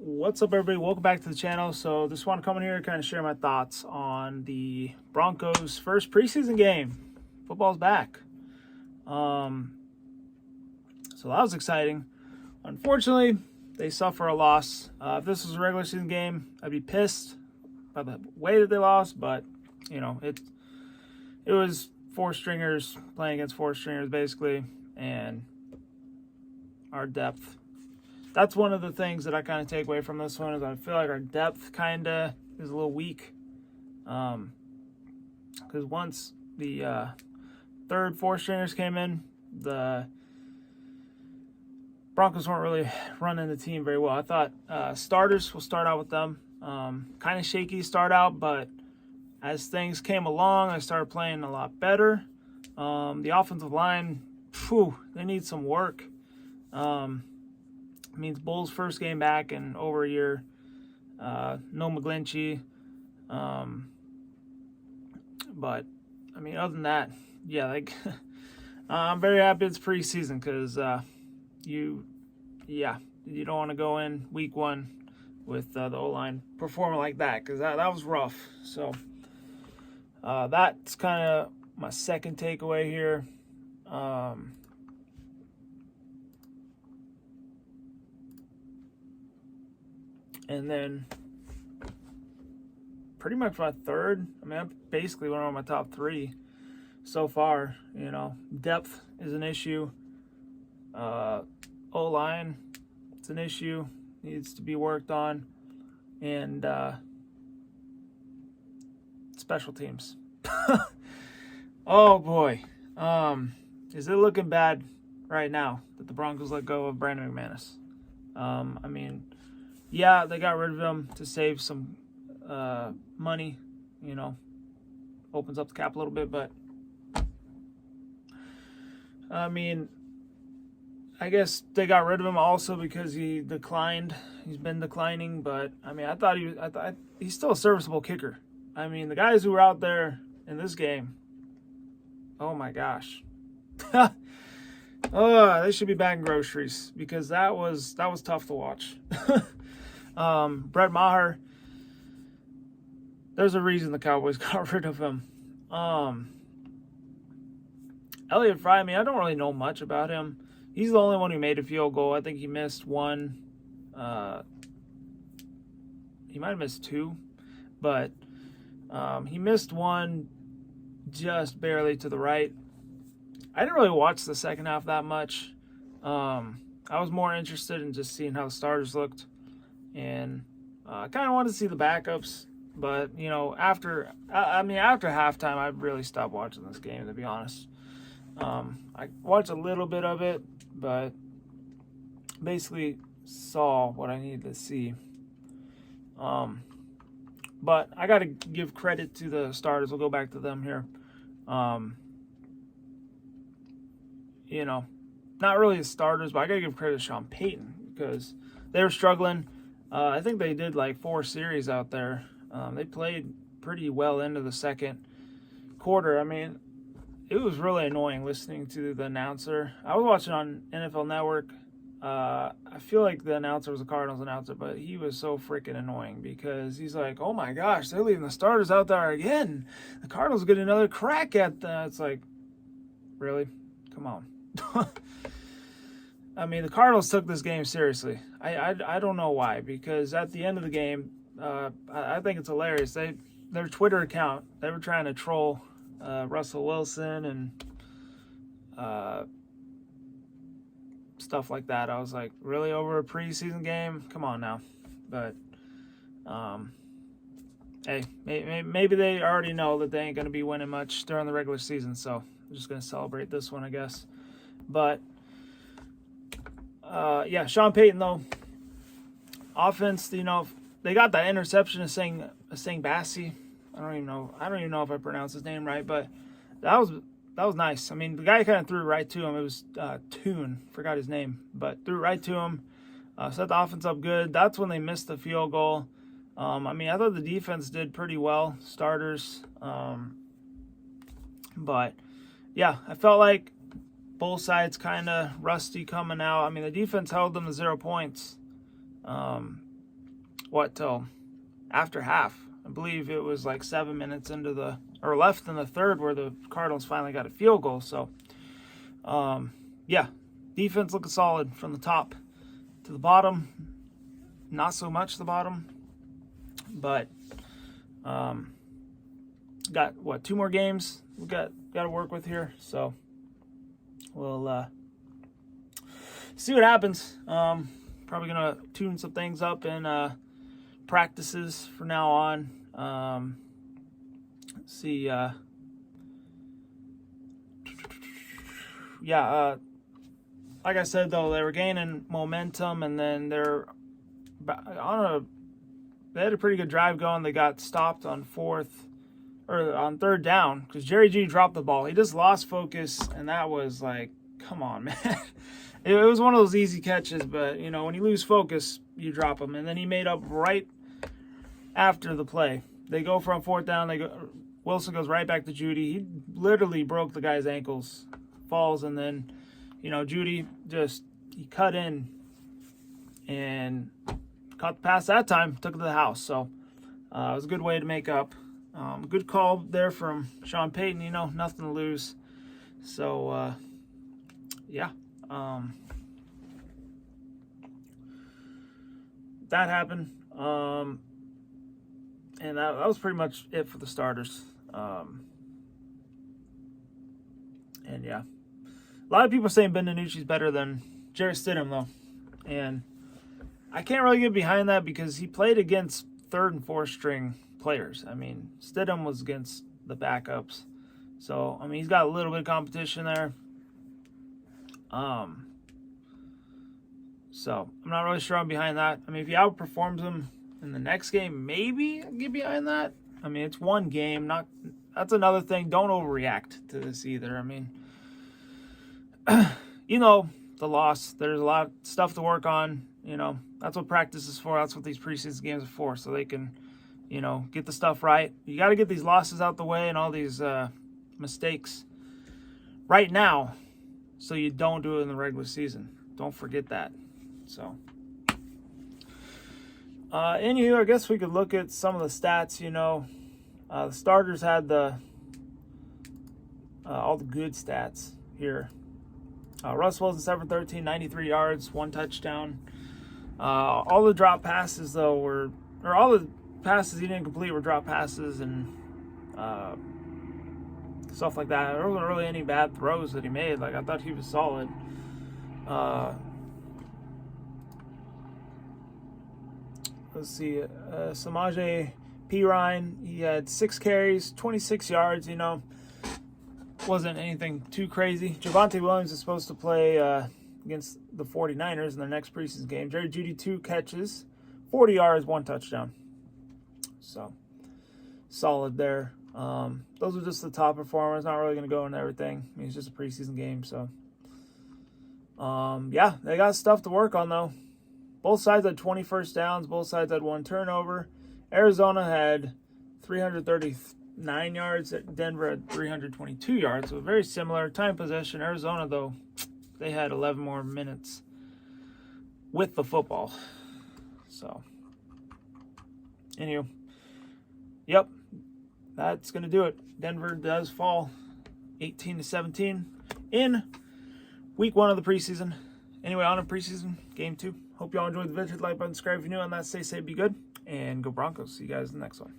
What's up, everybody? Welcome back to the channel. So just want to come in here and kind of share my thoughts on the Broncos' first preseason game. Football's back. So that was exciting. Unfortunately, they suffer a loss. If this was a regular season game, I'd be pissed by the way that they lost. But you know, it was four stringers playing against four stringers basically, and our depth. That's one of the things that I kind of take away from this one is I feel like our depth kind of is a little weak. Because once the third, fourth stringers came in, the Broncos weren't really running the team very well. I thought starters will start out with them. Kind of shaky start out, but as things came along, I started playing a lot better. The offensive line, they need some work. Means Bulls' first game back in over a year. No McGlinchey. But, I mean, other than that, yeah, like, I'm very happy it's preseason because you don't want to go in week one with the O-line performing like that because that was rough. So, that's kind of my second takeaway here. And then pretty much my third, I mean, I basically went on my top three so far. You know, depth is an issue. O-line, it's an issue. Needs to be worked on. And special teams. Oh, boy. Is it looking bad right now that the Broncos let go of Brandon McManus? I mean, yeah, they got rid of him to save some money, you know, opens up the cap a little bit. But, I mean, I guess they got rid of him also because he declined. He's been declining. But, I mean, I thought he's still a serviceable kicker. I mean, the guys who were out there in this game, oh, my gosh. Oh, they should be bagging groceries because that was tough to watch. Brett Maher, there's a reason the Cowboys got rid of him. Elliott Fry, I mean, I don't really know much about him. He's the only one who made a field goal. I think he missed one. He might have missed two, but he missed one just barely to the right. I didn't really watch the second half that much. I was more interested in just seeing how the starters looked. And I kind of wanted to see the backups, but you know, after halftime, I really stopped watching this game. To be honest, I watched a little bit of it, but basically saw what I needed to see. But I got to give credit to the starters. We'll go back to them here. You know, not really the starters, but I got to give credit to Sean Payton because they were struggling. I think they did like 4 series out there. They played pretty well into the second quarter. I mean, it was really annoying listening to the announcer. I was watching on NFL Network. I feel like the announcer was a Cardinals announcer, but he was so freaking annoying because he's like, oh my gosh, they're leaving the starters out there again. The Cardinals get another crack at that. It's like, really? Come on. I mean, the Cardinals took this game seriously. I don't know why, because at the end of the game, I think it's hilarious. Their Twitter account, they were trying to troll Russell Wilson and stuff like that. I was like, really, over a preseason game? Come on now. But hey, maybe they already know that they ain't going to be winning much during the regular season, so I'm just going to celebrate this one, I guess. But yeah, Sean Payton though, offense, you know, they got that interception of Sing Bassi. I don't even know if I pronounced his name right, but that was nice. I mean, the guy kind of threw it right to him. It was Toon, forgot his name, but threw it right to him. Set the offense up good. That's when they missed the field goal. I mean, I thought the defense did pretty well, starters. But yeah, I felt like both sides kind of rusty coming out. I mean, the defense held them to 0 points. till after half. I believe it was like 7 minutes into the, or left in the third, where the Cardinals finally got a field goal. So, yeah, defense looking solid from the top to the bottom. Not so much the bottom, but got what, 2 more games we got to work with here. So we'll see what happens. Probably gonna tune some things up in practices from now on. See, like I said, though, they were gaining momentum, and then they had a pretty good drive going. They got stopped on third down because Jerry G dropped the ball. He just lost focus, and that was like, come on, man. It was one of those easy catches, but you know, when you lose focus, you drop them. And then he made up right after the play. They go from 4th down. Wilson goes right back to Judy. He literally broke the guy's ankles, falls, and then, you know, Judy he cut in and caught the pass that time, took it to the house. So it was a good way to make up. Good call there from Sean Payton. You know, nothing to lose. So yeah. That happened. And that was pretty much it for the starters. And yeah, a lot of people are saying Ben DiNucci's better than Jarrett Stidham, though. And I can't really get behind that because he played against 3rd and 4th string players. I mean, Stidham was against the backups. So, I mean, he's got a little bit of competition there. So I'm not really sure I'm behind that. I mean, if he outperforms him in the next game, maybe I'll get behind that. I mean, it's one game. That's another thing. Don't overreact to this either. I mean, you know, the loss. There's a lot of stuff to work on. You know, that's what practice is for. That's what these preseason games are for, so they can, you know, get the stuff right. You got to get these losses out the way and all these mistakes right now, so you don't do it in the regular season. Don't forget that. So, anywho, I guess we could look at some of the stats. You know, the starters had all the good stats here. Russ Wilson, 7-13, 93 yards, 1 touchdown. All the drop passes, though, all the passes he didn't complete were drop passes and stuff like that. There wasn't really any bad throws that he made. Like, I thought he was solid. Let's see. Samaje Perine, he had 6 carries, 26 yards. You know, wasn't anything too crazy. Javonte Williams is supposed to play against the 49ers in their next preseason game. Jerry Jeudy, 2 catches, 40 yards, 1 touchdown. So, solid there. Those are just the top performers. Not really going to go into everything. I mean, it's just a preseason game. So, yeah, they got stuff to work on, though. Both sides had 20 first downs. Both sides had 1 turnover. Arizona had 339 yards. Denver had 322 yards. So very similar. Time possession. Arizona, though, they had 11 more minutes with the football. So, anyway, yep, that's going to do it. Denver does fall 18-17 in week 1 of the preseason. Anyway, on to preseason game 2. Hope y'all enjoyed the video. Hit the like button, subscribe if you're new on that. Stay safe, be good, and go Broncos. See you guys in the next one.